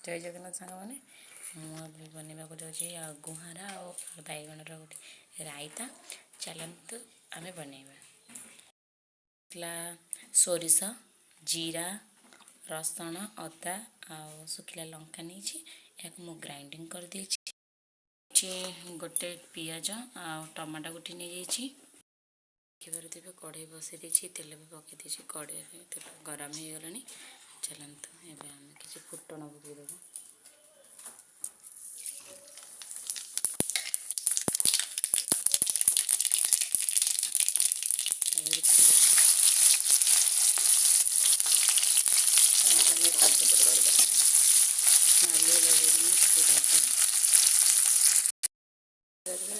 जय जगन्नाथ सांग मैंने मुझे बनवाक जाऊँगी गुहारा और बैगणर गोटे रायता चलतु आम बनवा सोरिष जीरा रसुण अदा आ सुखिला लंका नहीं या ग्राइंडिंग कर देछि गोटे पियाज आ टमाटो गोटे नहीं जाइए देखिए कढ़ई बसई देछि तेल भी पकई देछि कढ़ई तेल गरम हो गलानी चलतु एवं आम किसी फुटण पकईदेव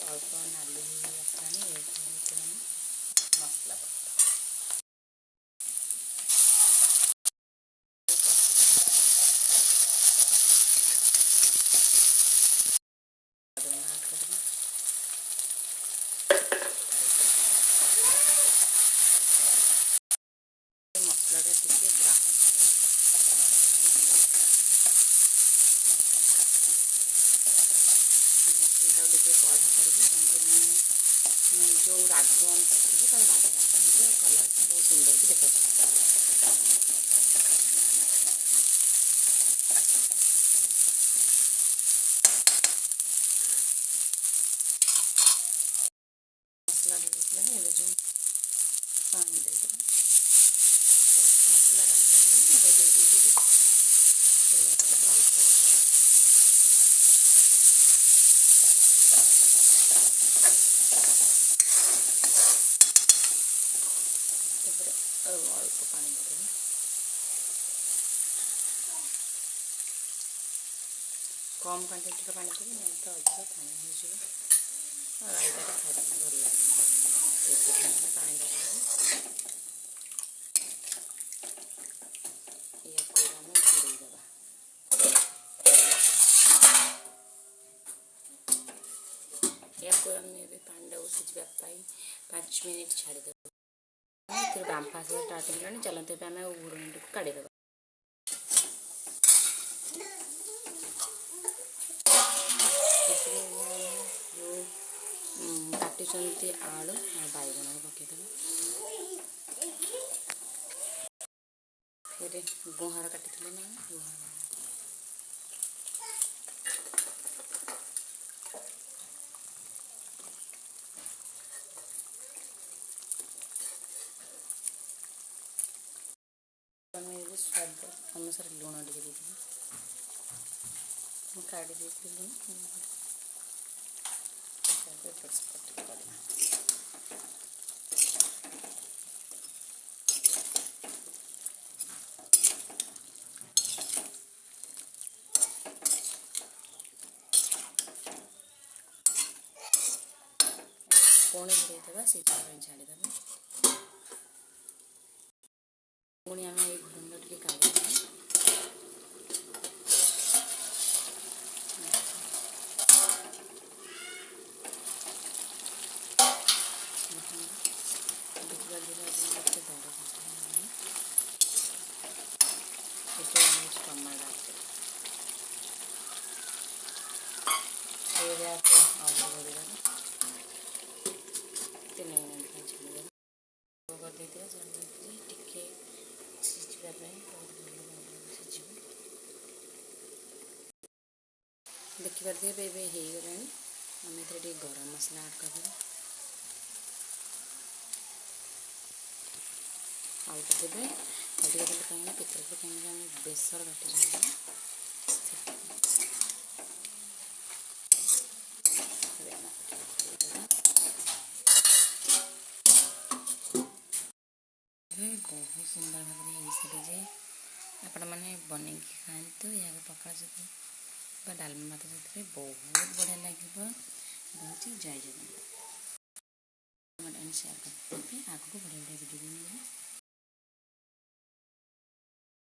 अल्प नाली आसलानी मसला मसला टी ब्राउन टे कढ़ा कर जो राग थी राग कलर बहुत सुंदर भी देखा मसला देखिए जो पानी देदेव मसला अल्प पानी देदेव कम क्वांटिटी पानी देवी नहीं तो अधिक पानी हो रायता खाଇବା भल लगे पानी देवा या आम घोड़े देवा या पानी टाक सिझापी 5 मिनट छाड़देव फिर बांफा आसा स्टार्ट होगा चलते आम घोड़णी को काढ़ीदेव काटुंट आलू बैगण पकईदेव फिर गुहार काटी ना गुहार स्वाद अनुसार लुण टे देदेव काढ़ी देती लुण पुणी घोड़े सीधा छाड़ीदेव पुणी आम ये घोड़णी टे काढ़ी टमाटा घोड़े 3 मिनट छाड़ीदेव कर टे सिझापी सिझ देखिपारे हो गला आम टे गरम मसला ऐड करदेव अल्प देवे अधिक देते कहीं पितर कहीं आम बेसर बाटी बहुत सुंदर भाव में सारी आपण मैंने बन खातु या पखाड़ सहित डालमा भात सहित बहुत बढ़िया लगे जय जगन्नाथ शेयर करते आगे बढ़िया बढ़िया वीडियो